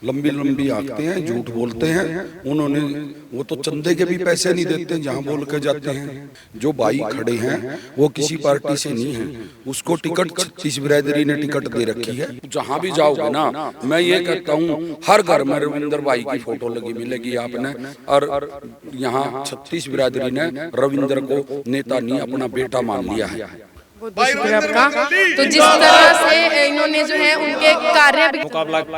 लंबी लंबी आंकते हैं, झूठ बोलते हैं। उन्होंने वो तो चंदे के भी पैसे नहीं देते जहां बोल के जाते हैं। जो भाई खड़े हैं वो किसी पार्टी से नहीं है, उसको टिकट 36 बिरादरी ने टिकट दे रखी है। जहां भी जाओगे ना, मैं ये कहता हूँ हर घर में रविंद्र भाई की फोटो लगी मिलेगी आपने। और यहाँ 36 बिरादरी ने रविंद्र को नेता नहीं अपना बेटा मान लिया है। बहुत बहुत शुक्रिया आपका। तो जिस तरह से इन्होंने जो है उनके कार्य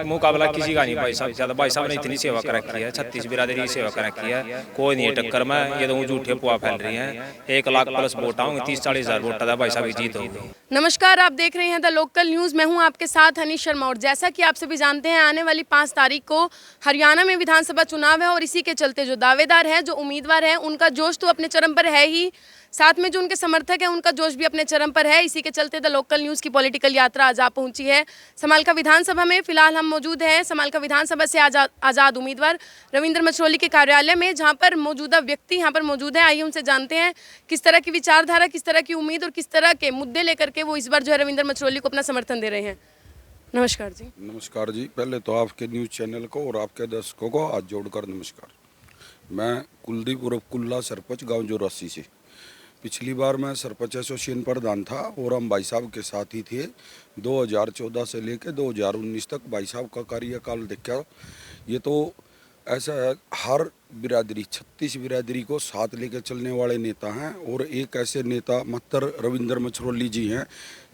मुकाबला किसी का नहीं भाई साहब, ज्यादा भाई साहब ने इतनी सेवा कर रखी है, 36 बिरादरी की सेवा कर रखी है, कोई नहीं है टक्कर में। ये तो झूठे पुआ फैल रही हैं। 1 लाख प्लस वोट आऊंगे, 30-40 हजार वोट था भाई साहब की जीत होगी। नमस्कार, आप देख रहे हैं द लोकल न्यूज़। मैं हूं आपके साथ हनीश शर्मा। और जैसा कि आप सभी जानते हैं, आने वाली 5 तारीख को हरियाणा में विधानसभा चुनाव है और इसी के चलते जो दावेदार हैं, जो उम्मीदवार हैं, उनका जोश तो अपने चरम पर है ही, साथ में जो उनके समर्थक हैं उनका जोश भी अपने चरम पर है। इसी के चलते द लोकल न्यूज़ की पॉलिटिकल यात्रा आज आ पहुंची है समालका विधानसभा में। फिलहाल हम मौजूद हैं समालका विधानसभा से आज़ाद उम्मीदवार रविंद्र मछरोली के कार्यालय में, जहां पर मौजूदा व्यक्ति यहाँ पर मौजूद है। आइए उनसे जानते हैं किस तरह की विचारधारा, किस तरह की उम्मीद और किस तरह के मुद्दे लेकर के वो इस बार जो है रविंद्र मछरोली को अपना समर्थन दे रहे हैं। नमस्कार जी। नमस्कार जी। पहले तो आपके न्यूज़ चैनल को और आपके दर्शकों को हाथ जोड़कर नमस्कार। मैं कुलदीप उर्फ कुल्ला, सरपंच गांव जोरासी से। पिछली बार मैं सरपंच एसोसिएशन प्रधान था और हम भाई साहब के साथ ही थे। 2014 से लेकर 2019 तक भाई साहब का कार्यकाल देखा। ये तो ऐसा है, हर बिरादरी 36 बिरादरी को साथ लेकर चलने वाले नेता हैं। और एक ऐसे नेता मात्र रविंद्र मछरोली जी हैं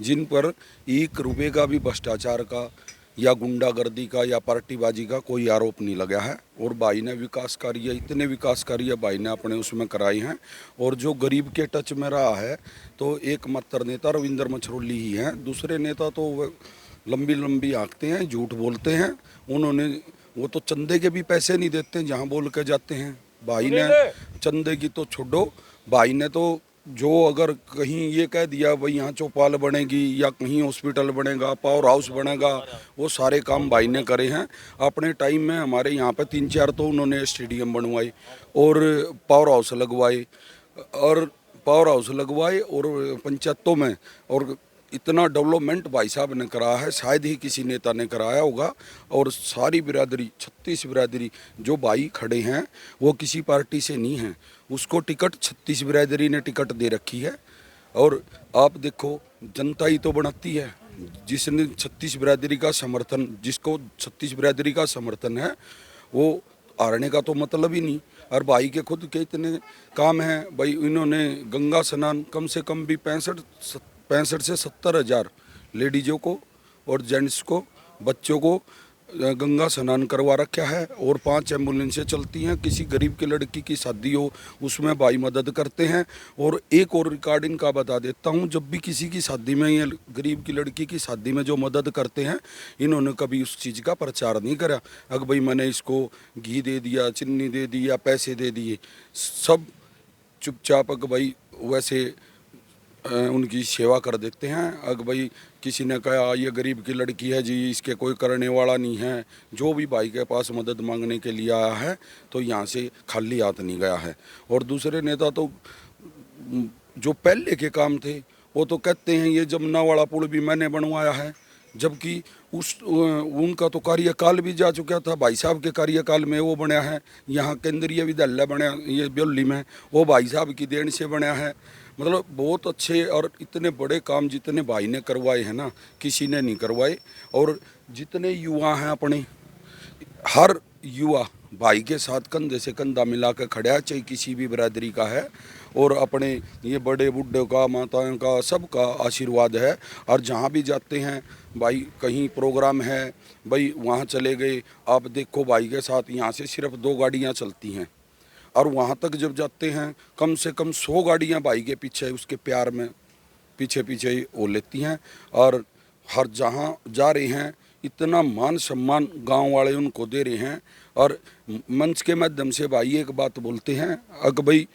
जिन पर 1 रुपये का भी भ्रष्टाचार का या गुंडागर्दी का या पार्टीबाजी का कोई आरोप नहीं लगा है। और भाई ने विकास कार्य, इतने विकास कार्य भाई ने अपने उसमें कराए हैं। और जो गरीब के टच में रहा है तो एकमात्र नेता रविंद्र मछरोली ही हैं। दूसरे नेता तो लंबी लंबी आंकते हैं, झूठ बोलते हैं। उन्होंने वो तो चंदे के भी पैसे नहीं देते जहां बोल के जाते हैं। भाई ने चंदे की तो छोड़ो, भाई ने तो जो अगर कहीं ये कह दिया भाई यहाँ चौपाल बनेगी या कहीं हॉस्पिटल बनेगा, पावर हाउस बनेगा, वो सारे काम भाई ने करे हैं। अपने टाइम में हमारे यहाँ पे 3-4 तो उन्होंने स्टेडियम बनवाए और पावर हाउस लगवाए और पंचायतों में। और इतना डेवलपमेंट भाई साहब ने करा है, शायद ही किसी नेता ने कराया होगा। और सारी बिरादरी 36 बिरादरी जो भाई खड़े हैं वो किसी पार्टी से नहीं है, उसको टिकट 36 बिरादरी ने टिकट दे रखी है। और आप देखो, जनता ही तो बनाती है। जिसने 36 बिरादरी का समर्थन, जिसको 36 बिरादरी का समर्थन है, वो हारने का तो मतलब ही नहीं। और भाई के खुद के इतने काम हैं भाई। इन्होंने गंगा स्नान कम से कम भी 65 से 70 हज़ार लेडीज़ों को और जेंट्स को, बच्चों को गंगा स्नान करवा रखा है। और 5 एम्बुलेंसें चलती हैं। किसी गरीब की लड़की की शादी हो उसमें भाई मदद करते हैं। और एक और रिकॉर्ड इनका बता देता हूं, जब भी किसी की शादी में, ये गरीब की लड़की की शादी में जो मदद करते हैं, इन्होंने कभी उस चीज़ का प्रचार नहीं करा। अगर भाई मैंने इसको घी दे दिया, चीनी दे दी या पैसे दे दिए, सब चुपचाप अगर भाई वैसे उनकी सेवा कर देते हैं। अगर भाई किसी ने कहा ये गरीब की लड़की है जी, इसके कोई करने वाला नहीं है, जो भी भाई के पास मदद मांगने के लिए आया है तो यहाँ से खाली हाथ नहीं गया है। और दूसरे नेता तो जो पहले के काम थे वो तो कहते हैं ये जमुना वाला पुल भी मैंने बनवाया है, जबकि उनका तो कार्यकाल भी जा चुका था। भाई साहब के कार्यकाल में वो बना है। यहाँ केंद्रीय विद्यालय बना ये ब्योली में, वो भाई साहब की देन से बना है। मतलब बहुत अच्छे और इतने बड़े काम जितने भाई ने करवाए हैं ना, किसी ने नहीं करवाए। और जितने युवा हैं अपने, हर युवा भाई के साथ कंधे से कंधा मिला कर खड़ा है, चाहे किसी भी बिरादरी का है। और अपने ये बड़े बूढ़ों का, माताओं का, सबका आशीर्वाद है। और जहाँ भी जाते हैं भाई, कहीं प्रोग्राम है भाई वहाँ चले गए, आप देखो भाई के साथ यहाँ से सिर्फ 2 गाड़ियाँ चलती हैं। और वहाँ तक जब जाते हैं कम से कम 100 गाड़ियाँ भाई के पीछे, उसके प्यार में पीछे पीछे ही वो लेती हैं। और हर जहाँ जा रहे हैं इतना मान सम्मान गांव वाले उनको दे रहे हैं। और मंच के माध्यम से भाई एक बात बोलते हैं, अगर भाई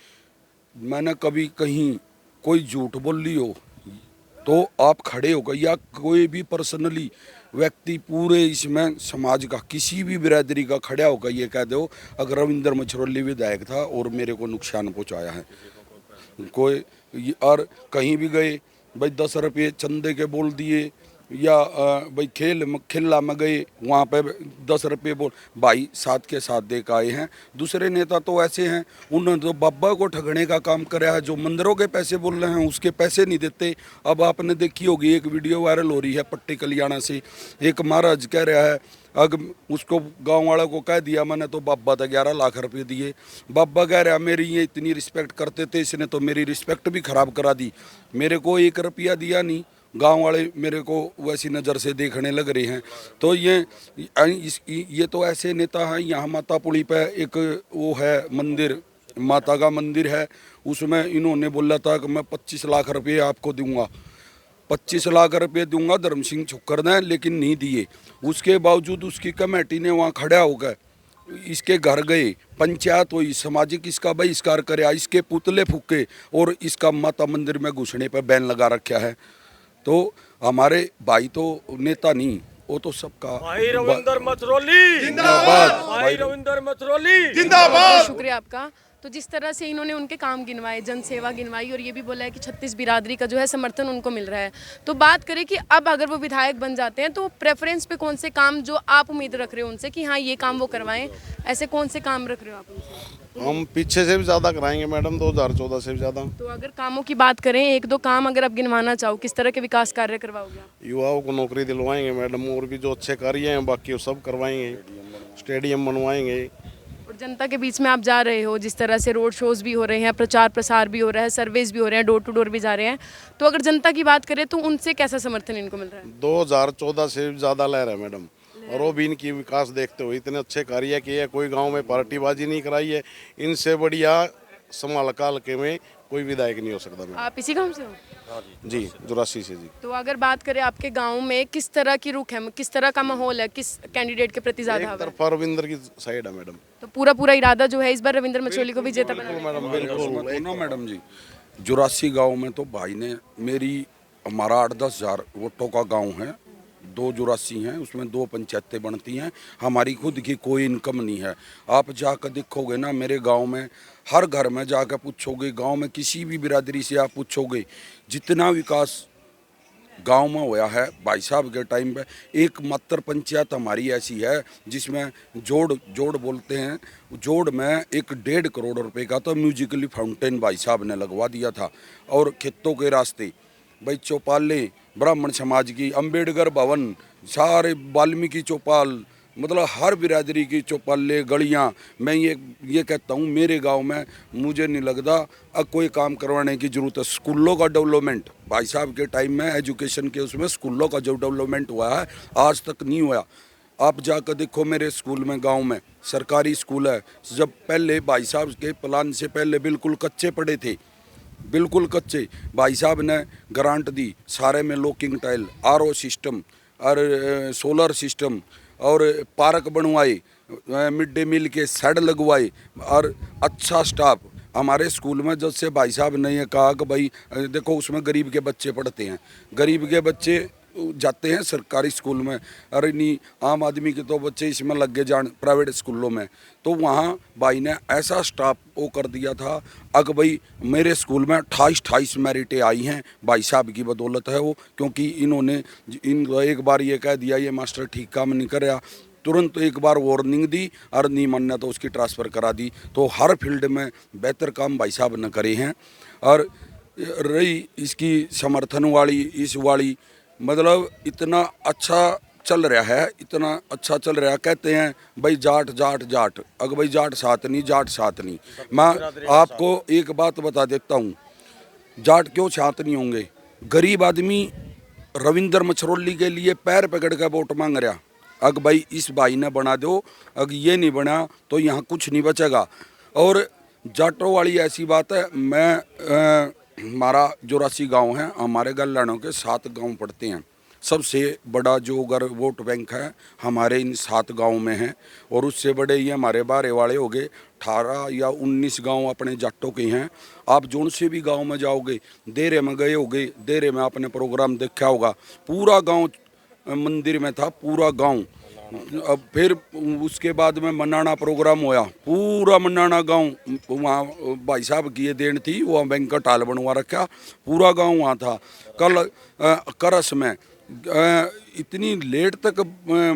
मैंने कभी कहीं कोई झूठ बोल ली हो तो आप खड़े हो गए, या कोई भी पर्सनली व्यक्ति पूरे इसमें समाज का किसी भी बिरादरी का खड़ा होकर ये कह दो अगर रविंद्र मछरोली विधायक था और मेरे को नुकसान पहुंचाया है कोई। और कहीं भी गए भाई 10 रुपये चंदे के बोल दिए या भाई खेला में गए वहाँ पे 10 रुपये बोल भाई साथ के साथ दे के आए हैं। दूसरे नेता तो ऐसे हैं, उन्होंने तो बाबा को ठगने का काम करा है, जो मंदिरों के पैसे बोल रहे हैं उसके पैसे नहीं देते। अब आपने देखी होगी एक वीडियो वायरल हो रही है पट्टी कल्याणा से, एक महाराज कह रहा है अगर उसको गांव वाला को कह दिया मैंने तो बाबा तो 11 लाख रुपए दिए। बाबा कह रहा मेरी ये इतनी रिस्पेक्ट करते थे, इसने तो मेरी रिस्पेक्ट भी खराब करा दी, मेरे को 1 रुपया दिया नहीं, गांव वाले मेरे को वैसी नज़र से देखने लग रहे हैं। तो ये तो ऐसे नेता हैं। यहाँ माता पुली पे एक वो है मंदिर, माता का मंदिर है, उसमें इन्होंने बोला था कि मैं 25 लाख रुपये आपको दूंगा, 25 लाख रुपये दूंगा धर्म सिंह छुक्कर ने, लेकिन नहीं दिए। उसके बावजूद उसकी कमेटी ने वहाँ खड़ा होकर इसके घर गए, पंचायत हुई, सामाजिक इसका बहिष्कार कराया, इसके पुतले फूके और इसका माता मंदिर में घुसने पर बैन लगा रखा है। तो हमारे भाई तो नेता नहीं, वो तो सबका भाई रविंदर मथरोली जिंदाबाद, भाई रविंदर मथरोली बहुत शुक्रिया आपका। तो जिस तरह से इन्होंने उनके काम गिनवाए, जनसेवा गिनवाई और ये भी बोला है कि 36 बिरादरी का जो है समर्थन उनको मिल रहा है। तो बात करें कि अब अगर वो विधायक बन जाते हैं तो प्रेफरेंस पे कौन से काम जो आप उम्मीद रख रहे हो उनसे कि हाँ ये काम वो करवाएं, ऐसे कौन से काम रख रहे हो आप उनसे? हम पीछे से भी ज़्यादा कराएंगे मैडम, 2014 से भी ज़्यादा। तो अगर कामों की बात करें, 1-2 काम अगर आप गिनवाना चाहो, किस तरह के विकास कार्य करवाओगे आप? युवाओं को नौकरी दिलवाएंगे मैडम, और भी जो अच्छे कार्य हैं बाकी वो सब करवाएंगे, स्टेडियम बनवाएंगे। और जनता के बीच में आप जा रहे हो, जिस तरह से रोड शोज भी हो रहे हैं, प्रचार प्रसार भी हो रहा है, सर्वेज भी हो रहे हैं, डोर टू डोर भी जा रहे हैं, तो अगर जनता की बात करें तो उनसे कैसा समर्थन इनको मिल रहा है? 2014 से भी ज़्यादा लहर है मैडम, और वो भी इनकी विकास देखते हुए इतने अच्छे कार्य किए हैं, कोई गांव में पार्टीबाजी नहीं कराई है, इनसे बढ़िया समालका हल्के में कोई विधायक नहीं हो सकता मैडम। आप इसी गांव से हो? जी 84 से जी। तो अगर बात करें आपके गांव में किस तरह की रुख है, किस तरह का माहौल है, किस कैंडिडेट के प्रति ज्यादा एक हवा है? तरफा रविंदर की साइड है मैडम। तो पूरा इरादा जो है इस बार रविंद्र मछोली को विजेता बनाना है। मैडम बिल्कुल तो ना मैडम जी, 84 गांव में तो भाई ने हमारा 8-10 हज़ार वोटों का गांव है, 2 84 हैं, उसमें 2 पंचायतें बनती हैं, हमारी खुद की कोई इनकम नहीं है। आप जाकर देखोगे ना मेरे गांव में, हर घर में जाकर पूछोगे, गांव में किसी भी बिरादरी से आप पूछोगे, जितना विकास गांव में हुआ है भाई साहब के टाइम पे, एकमात्र पंचायत हमारी ऐसी है जिसमें जोड़ बोलते हैं, जोड़ में 1.5 करोड़ रुपए का तो म्यूजिकली फाउंटेन भाई साहब ने लगवा दिया था। और खेतों के रास्ते भाई चौपाले, ब्राह्मण समाज की, अंबेडकर भवन, सारे वाल्मीकि चौपाल, मतलब हर बिरादरी की चौपाले, गलियां। मैं ये कहता हूँ मेरे गांव में मुझे नहीं लगता अब कोई काम करवाने की ज़रूरत है। स्कूलों का डेवलपमेंट भाई साहब के टाइम में, एजुकेशन के उसमें स्कूलों का जो डेवलपमेंट हुआ है आज तक नहीं हुआ। आप जाकर देखो मेरे स्कूल में, गांव में सरकारी स्कूल है, जब पहले भाई साहब के प्लान से पहले बिल्कुल कच्चे पड़े थे, बिल्कुल कच्चे, भाई साहब ने ग्रांट दी, सारे में लॉकिंग टाइल, आरओ सिस्टम और सोलर सिस्टम, और पार्क बनवाए, मिड डे मील के शेड लगवाए, और अच्छा स्टाफ हमारे स्कूल में। जब से भाई साहब ने ये कहा कि भाई देखो उसमें गरीब के बच्चे पढ़ते हैं, गरीब के बच्चे जाते हैं सरकारी स्कूल में, अरे नहीं आम आदमी के तो बच्चे इसमें लग गए जान प्राइवेट स्कूलों में, तो वहाँ भाई ने ऐसा स्टाफ वो कर दिया था। अगर भाई मेरे स्कूल में 28 मेरिटें आई हैं, भाई साहब की बदौलत है वो, क्योंकि इन्होंने एक बार ये कह दिया ये मास्टर ठीक काम नहीं कर रहा, तुरंत एक बार वार्निंग दी और नहीं मानना तो उसकी ट्रांसफ़र करा दी। तो हर फील्ड में बेहतर काम भाई साहब ने करे हैं। और रही इसकी समर्थन वाली, इस वाली, मतलब इतना अच्छा चल रहा है, इतना अच्छा चल रहा है। कहते हैं भाई जाट जाट जाट, अगर भाई जाट साथ नहीं, जाट साथ नहीं। मैं आपको एक बात बता देता हूँ, जाट क्यों साथ नहीं होंगे? गरीब आदमी रविंद्र मछरोली के लिए पैर पकड़ कर वोट मांग रहा, अगर भाई इस भाई ने बना दो, अगर ये नहीं बना तो यहाँ कुछ नहीं बचेगा। और जाटों वाली ऐसी बात है, मैं हमारा 84 गांव है, हमारे गल्लानों के 7 गांव पड़ते हैं, सबसे बड़ा जो अगर वोट बैंक है हमारे इन 7 गांव में है, और उससे बड़े ये हमारे बारे वाले हो गए 18 या 19 गांव अपने जाटों के हैं। आप जोन से भी गांव में जाओगे, देरे में गए होगे, देरे में आपने प्रोग्राम देखा होगा, पूरा गांव मंदिर में था, पूरा गांव। अब फिर उसके बाद में मनाना प्रोग्राम होया, पूरा मनाना गांव, वहाँ भाई साहब की ये देन थी, वहाँ बैंक का टाल बनवा रखा, पूरा गांव वहाँ था। कल करस में इतनी लेट तक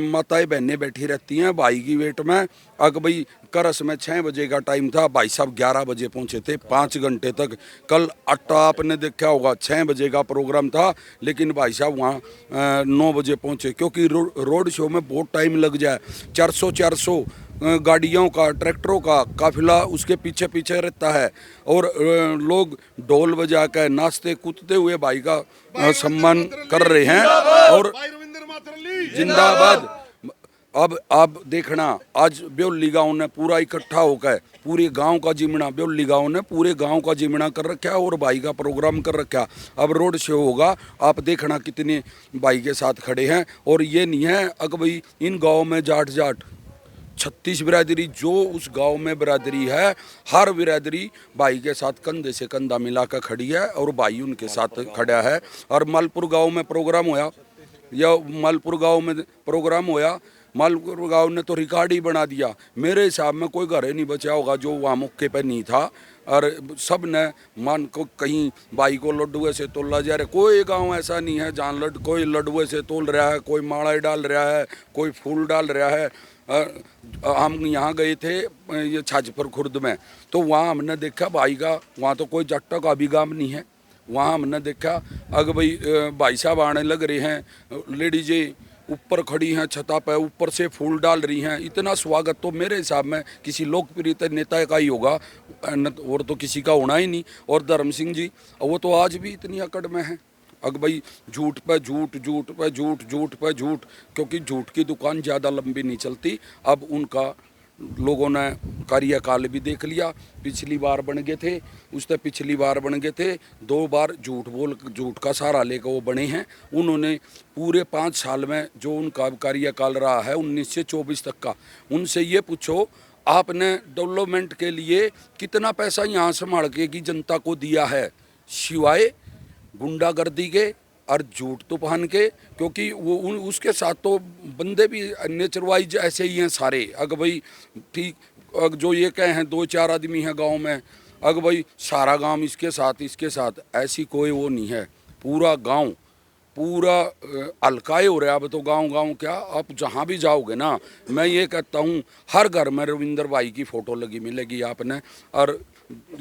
माताएं बहनें बैठी रहती हैं भाई की वेट में। अग भाई करस में 6 बजे का टाइम था, भाई साहब 11 बजे पहुंचे थे, 5 घंटे तक। कल अट्टा आपने देखा होगा 6 बजे का प्रोग्राम था, लेकिन भाई साहब वहाँ 9 बजे पहुंचे, क्योंकि रोड शो में बहुत टाइम लग जाए। 400 गाड़ियों का, ट्रैक्टरों का काफिला उसके पीछे पीछे रहता है, और लोग ढोल बजा कर नाचते कूदते हुए भाई का सम्मान कर रहे हैं। और जिंदाबाद। अब आप देखना, आज ब्योली गांव ने पूरा इकट्ठा होकर पूरे गांव का जिमना, ब्योली गांव ने पूरे गांव का जिमना कर रखा और भाई का प्रोग्राम कर रखा। अब रोड शो होगा, आप देखना कितने भाई के साथ खड़े हैं। और ये नहीं है अग भाई इन गाँव में जाट 36 बिरादरी जो उस गांव में बिरादरी है, हर बिरादरी भाई के साथ कंधे से कंधा मिलाकर खड़ी है, और भाई उनके साथ खड़ा है। और मालपुर गांव में प्रोग्राम होया, मालपुर गांव ने तो रिकॉर्ड ही बना दिया। मेरे हिसाब में कोई घर ही नहीं बचा होगा जो वहाँ मौके पर नहीं था, और सब ने मान को कहीं भाई को लड्डुए से तोला जा रहा है। कोई गांव ऐसा नहीं है जहाँ कोई लड्डुए से तोल रहा है, कोई माला डाल रहा है, कोई फूल डाल रहा है। हम यहाँ गए थे ये छाजपुर खुर्द में, तो वहाँ हमने देखा भाई का, वहाँ तो कोई जट्टा का भी गांव नहीं है। वहाँ हमने देखा अग भाई साहब आने लग रहे हैं, लेडीजें ऊपर खड़ी हैं छता पे, ऊपर से फूल डाल रही हैं। इतना स्वागत तो मेरे हिसाब में किसी लोकप्रिय नेता का ही होगा, और तो किसी का होना ही नहीं। और धर्म सिंह जी वो तो आज भी इतनी अकड़ में है, अग भाई झूठ पे झूठ, झूठ पे झूठ, झूठ पे झूठ, क्योंकि झूठ की दुकान ज़्यादा लंबी नहीं चलती। अब उनका लोगों ने कार्यकाल भी देख लिया। पिछली बार बन गए थे, उससे पिछली बार बन गए थे, 2 बार झूठ का सहारा लेकर वो बने हैं। उन्होंने पूरे 5 साल में जो उनका कार्यकाल रहा है 19 से 24 तक का, उनसे ये पूछो आपने डेवलपमेंट के लिए कितना पैसा यहाँ संभाल के की जनता को दिया है, सिवाय गुंडागर्दी के और झूठ तूफान के। क्योंकि वो उसके साथ तो बंदे भी नेचर वाइज ऐसे ही हैं सारे। अग भाई ठीक, अग जो ये कहे हैं 2-4 आदमी हैं गांव में, अग भाई सारा गांव इसके साथ, ऐसी कोई वो नहीं है। पूरा गांव पूरा हल्काए हो रहा है। अब तो गांव क्या, आप जहां भी जाओगे ना, मैं ये कहता हूं हर घर में रविंदर भाई की फ़ोटो लगी मिलेगी आपने। और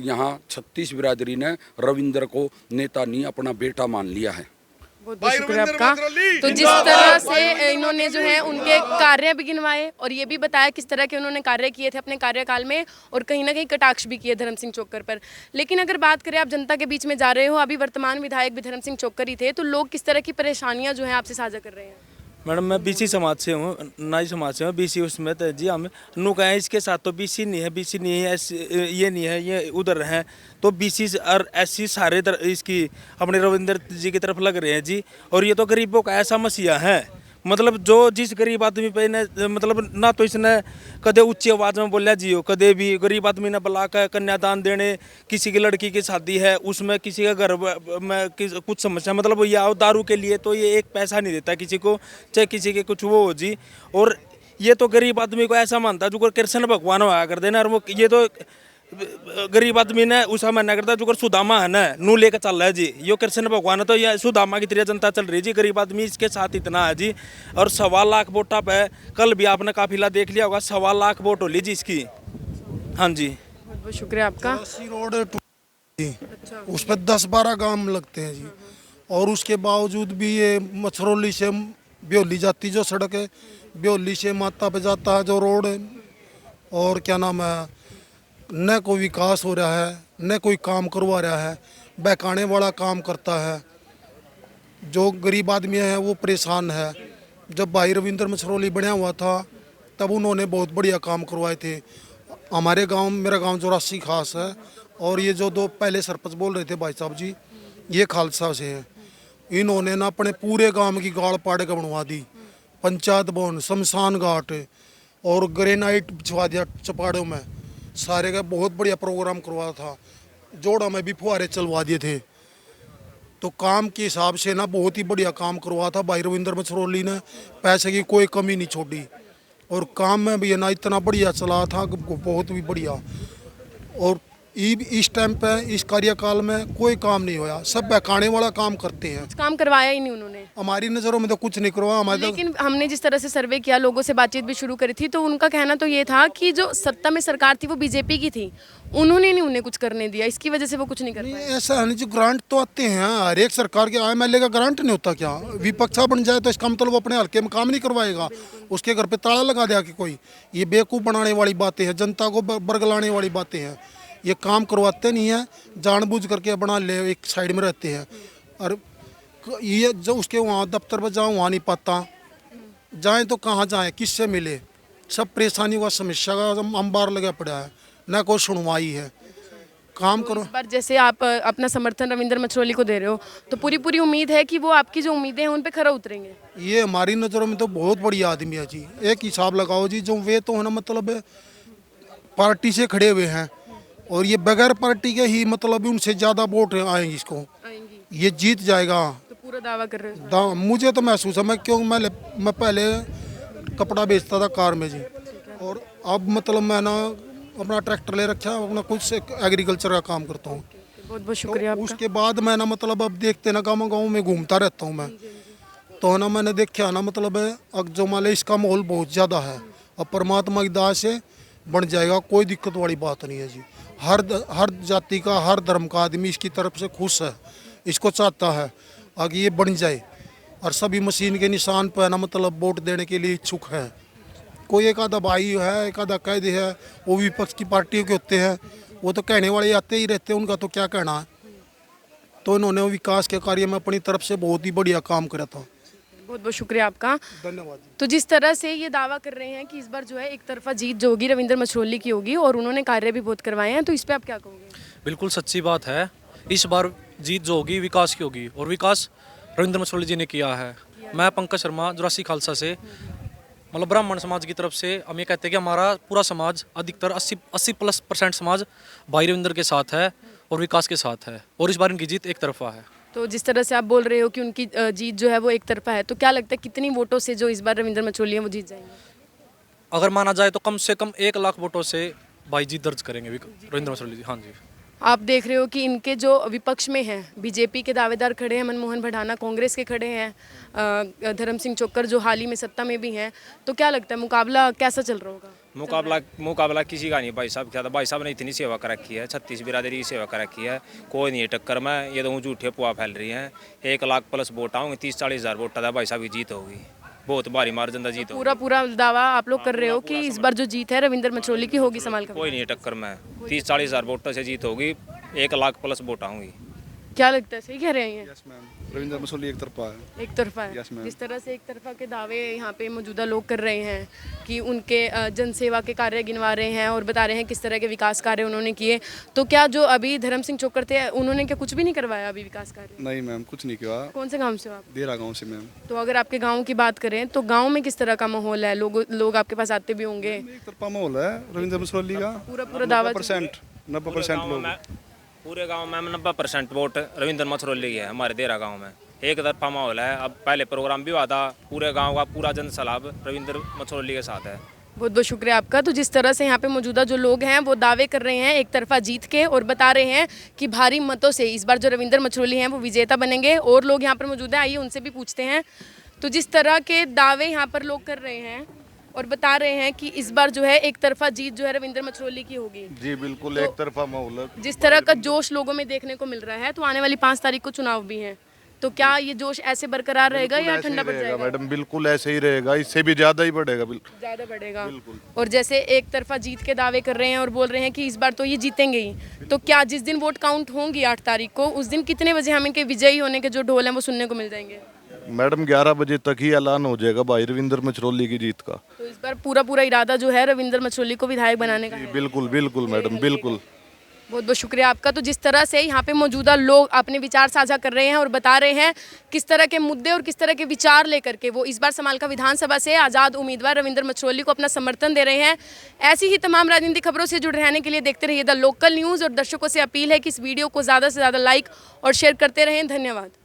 यहाँ 36 बिरादरी ने रविंदर को नेता नहीं अपना बेटा मान लिया है। बहुत बहुत शुक्रिया आपका। तो जिस तरह से इन्होंने जो है उनके कार्य भी गिनवाए और ये भी बताया किस तरह के उन्होंने कार्य किए थे अपने कार्यकाल में, और कहीं ना कहीं कटाक्ष भी किए धर्म सिंह चोक्कर पर। लेकिन अगर बात करें, आप जनता के बीच में जा रहे हो, अभी वर्तमान विधायक भी धर्म सिंह चोक्कर ही थे, तो लोग किस तरह की परेशानियां जो है आपसे साझा कर रहे हैं? मैडम मैं बीसी समाज से हूँ, नाई समाज से हूँ, बीसी उसमें तो जी हम नू कहें इसके साथ तो बीसी नहीं है, ये नहीं है, ये उधर हैं, तो बीसी और एससी सारे इसकी अपने रविंदर जी की तरफ लग रहे हैं जी। और ये तो गरीबों का ऐसा मसीहा है, मतलब जो जिस गरीब आदमी पे ने मतलब ना तो इसने कदे ऊंची आवाज़ में बोलिया जियो, कदे भी गरीब आदमी ने बुला कर कन्यादान देने, किसी की लड़की की शादी है उसमें किसी का घर में कुछ समस्या, मतलब ये आओ दारू के लिए तो ये एक पैसा नहीं देता किसी को, चाहे किसी के कुछ वो हो जी। और ये तो गरीब आदमी को ऐसा मानता जो कृष्ण भगवान होया कर देना, और वो ये तो गरीब आदमी ने उसा मानना करता जो सुदामा है ना नू लेकर चल रहा है जी, यो कृष्ण भगवान है तो ये सुदामा की तरह जनता चल रही है जी। गरीब आदमी इसके साथ इतना है जी। और 1.25 लाख वोटा पे कल भी आपने काफिला देख लिया होगा, 1.25 लाख वोट होली जी इसकी। हाँ जी, बहुत बहुत शुक्रिया आपका। रोड उस पर 10-12 गांव लगते हैं जी, और उसके बावजूद भी ये मछरौली से ब्योली जाती जो सड़क है, ब्योली से माता पे जाता है जो रोड है, और क्या नाम है, न कोई विकास हो रहा है, न कोई काम करवा रहा है, बहकाने वाला काम करता है। जो गरीब आदमी है वो परेशान है। जब भाई रविंदर मछरौली बनया हुआ था तब उन्होंने बहुत बढ़िया काम करवाए थे हमारे गांव। मेरा गांव 84 खास है, और ये जो 2 पहले सरपंच बोल रहे थे भाई साहब जी, ये खालसा से हैं। इन्होंने ना अपने पूरे गांव की गाड़ पाड़ के बनवा दी, पंचायत भवन, शमशान घाट और ग्रेनाइट बिछवा दिया चपाड़ों में, सारे का बहुत बढ़िया प्रोग्राम करवाया था। जोड़ा में भी फुहारे चलवा दिए थे। तो काम के हिसाब से ना बहुत ही बढ़िया काम करवा था भाई रविंदर मछरौली ने, पैसे की कोई कमी नहीं छोड़ी, और काम में भी ना इतना बढ़िया चला था, बहुत भी बढ़िया। और इस टाइम पे इस कार्यकाल में कोई काम नहीं होया, सब बहकाने वाला काम करते हैं। काम करवाया ही नहीं उन्होंने। हमारी नज़रों में तो कुछ नहीं करवा हमारे तो लेकिन हमने जिस तरह से सर्वे किया, लोगों से बातचीत भी शुरू करी थी, तो उनका कहना तो ये था कि जो सत्ता में सरकार थी वो बीजेपी की थी, उन्होंने नहीं उन्हें कुछ करने दिया, इसकी वजह से वो कुछ नहीं कर पाए। ऐसा है नहीं, जो ग्रांट तो आते हैं हर एक सरकार के, एमएलए का ग्रांट नहीं होता क्या? विपक्षा बन जाए तो इसका मतलब वो अपने हल्के में काम नहीं करवाएगा, उसके घर पे ताला लगा दिया कि कोई, ये बेवकूफ़ बनाने वाली बातें हैं, जनता को बरगलाने वाली बातें हैं। ये काम करवाते नहीं है, जानबूझ करके बना ले एक साइड में रहते हैं। और ये जो उसके वहाँ दफ्तर पर जाओ वहाँ नहीं पाता, जाएँ तो कहाँ जाएँ, किससे मिले? सब परेशानी व समस्या का अंबार लगा पड़ा है, न कोई सुनवाई है। काम करो। इस बार जैसे आप अपना समर्थन रविंद्र मछरोली को दे रहे हो, तो पूरी पूरी उम्मीद है कि वो आपकी जो उम्मीदें हैं उन पे खरा उतरेंगे। ये हमारी नज़रों में तो बहुत बड़ी आदमी है जी। एक हिसाब लगाओ जी, जो वे तो है ना मतलब पार्टी से खड़े हुए हैं, और ये बगैर पार्टी के ही मतलब उनसे ज़्यादा वोट आएंगे इसको, ये जीत जाएगा। तो पूरा दावा कर रहे हो? मुझे तो महसूस है, मैं पहले कपड़ा बेचता था कार में जी, और अब मतलब मैं ना अपना ट्रैक्टर ले रखा है, अपना कुछ एग्रीकल्चर का काम करता हूँ। बहुत बहुत शुक्रिया तो आपका। उसके बाद मैं ना मतलब अब देखते ना गाँव में घूमता रहता हूँ मैं, तो ना मैंने देखा ना मतलब अब जो मान इसका माहौल बहुत ज़्यादा है, और परमात्मा की दया से बन जाएगा, कोई दिक्कत वाली बात नहीं है जी। हर जाति का, हर धर्म का आदमी इसकी तरफ से खुश है, इसको चाहता है आगे ये बन जाए, और सभी मशीन के निशान पर ना मतलब वोट देने के लिए इच्छुक है। कोई एक आधा भाई है, एक आधा कैदी है, वो विपक्ष की पार्टियों के होते हैं, वो तो कहने वाले आते ही रहते हैं, उनका तो क्या कहना है। तो इन्होंने विकास के कार्य में अपनी तरफ से बहुत ही बढ़िया काम करा था। बहुत बहुत शुक्रिया आपका, धन्यवाद। तो जिस तरह से ये दावा कर रहे हैं कि इस बार जो है एक तरफा जीत जो होगी रविंद्र मछरोली की होगी, और उन्होंने कार्य भी बहुत करवाए हैं, तो इस पे आप क्या कहोगे? बिल्कुल सच्ची बात है, इस बार जीत जो होगी विकास की होगी, और विकास रविंद्र मछरोली जी ने किया है। मैं पंकज शर्मा जुरासी खालसा से, मतलब ब्राह्मण समाज की तरफ से हम ये कहते हैं कि हमारा पूरा समाज अधिकतर 80+ % समाज भाई रविंद्र के साथ है और विकास के साथ है, और इस बार इनकी जीत एक तरफा है। तो जिस तरह से आप बोल रहे हो कि उनकी जीत जो है वो एक तरफा है, तो क्या लगता है कितनी वोटों से जो इस बार रविंद्र मछरोली हैं वो जीत जाएंगे? अगर माना जाए तो कम से कम 1 लाख वोटों से भाई जीत दर्ज करेंगे रविंद्र मछरोली जी। हाँ जी, आप देख रहे हो कि इनके जो विपक्ष में हैं, बीजेपी के दावेदार खड़े हैं, मनमोहन भडाना, कांग्रेस के खड़े हैं, धर्म सिंह चोक्कर जो हाल ही में सत्ता में भी हैं, तो क्या लगता है मुकाबला कैसा चल रहा होगा? मुकाबला किसी का नहीं भाई साहब, क्या था भाई साहब ने इतनी सेवा कर रखी है, 36 बिरादरी की सेवा कर रखी है, कोई नहीं है टक्कर में। ये तो झूठे पुआ फैल रही हैं, 1 लाख+ वोट आऊँगे, 30-40 हज़ार वोट था भाई साहब की जीत होगी, बहुत भारी मार्जिन का जीत होगी। पूरा दावा आप लोग कर रहे हो कि इस बार जो जीत है रविंद्र मछरोली की होगी संभाल कर? कोई नहीं है टक्कर में, 30-40 हज़ार वोटों से जीत होगी, 1 लाख+ वोट आऊँगी। क्या लगता है, सही कह रहे हैं? यस मैम, रविंद्र मछरोली एक तरफा है। एक तरफा है। Yes, ma'am. जिस तरह से एक तरफा के दावे यहाँ पे मौजूदा लोग कर रहे हैं कि उनके जनसेवा के कार्य गिनवा रहे हैं और बता रहे हैं किस तरह के विकास कार्य उन्होंने किए, तो क्या जो अभी धर्म सिंह चोक्कर थे उन्होंने क्या कुछ भी नहीं करवाया अभी विकास कार्य? नहीं मैम, कुछ नहीं किया। कौन से गाँव से हो आप? देरा गांव से मैम। तो अगर आपके गाँव की बात करें तो गाँव में किस तरह का माहौल है? लोग आपके पास आते भी होंगे? एक तरफा माहौल है रविंद्र मछरोली का, पूरा दावा 90% लोग। पूरे गांव में 90% वोट रविंद्र मछरोली के है हमारे देरा गांव में, एक तरफा माहौल है। अब पहले प्रोग्राम भी हुआ था, पूरे गांव का पूरा जन सलाब रविंद्र मछरोली के साथ है। बहुत बहुत शुक्रिया आपका। तो जिस तरह से यहाँ पे मौजूदा जो लोग हैं वो दावे कर रहे हैं एक तरफा जीत के, और बता रहे हैं कि भारी मतों से इस बार जो रविंद्र मछरोली हैं वो विजेता बनेंगे। और लोग यहाँ पर मौजूद हैं, आइए उनसे भी पूछते हैं। तो जिस तरह के दावे यहाँ पर लोग कर रहे हैं और बता रहे हैं कि इस बार जो है एक तरफा जीत जो है रविंद्र मछरोली की होगी। जी बिल्कुल, तो एक तरफा माहौल है। जिस तरह का जोश लोगों में देखने को मिल रहा है, तो आने वाली 5 तारीख को चुनाव भी है, तो क्या ये जोश ऐसे बरकरार रहेगा या ठंडा पड़ जाएगा? मैडम बिल्कुल ऐसे ही रहेगा, इससे भी ज्यादा ही बढ़ेगा। ज़्यादा बढ़ेगा। और जैसे एक तरफा जीत के दावे कर रहे हैं और बोल रहे हैं कि इस बार तो ये जीतेंगे ही, तो क्या जिस दिन वोट काउंट होंगी 8 तारीख को, उस दिन कितने बजे हमें के विजयी होने के जो ढोल हैं वो सुनने को मिल जाएंगे? मैडम 11 बजे तक ही ऐलान हो जाएगा भाई रविंद्र मछरोली की जीत का। तो इस बार पूरा इरादा जो है रविंद्र मछरोली को विधायक बनाने का है। बिल्कुल बिल्कुल मैडम, बिल्कुल। बहुत बहुत शुक्रिया आपका। तो जिस तरह से यहाँ पे मौजूदा लोग अपने विचार साझा कर रहे हैं और बता रहे हैं किस तरह के मुद्दे और किस तरह के विचार लेकर के वो इस बार समालका विधानसभा से आज़ाद उम्मीदवार रविंद्र मछरोली को अपना समर्थन दे रहे हैं। ऐसी ही तमाम राजनीतिक खबरों से जुड़े रहने के लिए देखते रहिए द लोकल न्यूज़, और दर्शकों से अपील है कि इस वीडियो को ज़्यादा से ज़्यादा लाइक और शेयर करते रहें। धन्यवाद।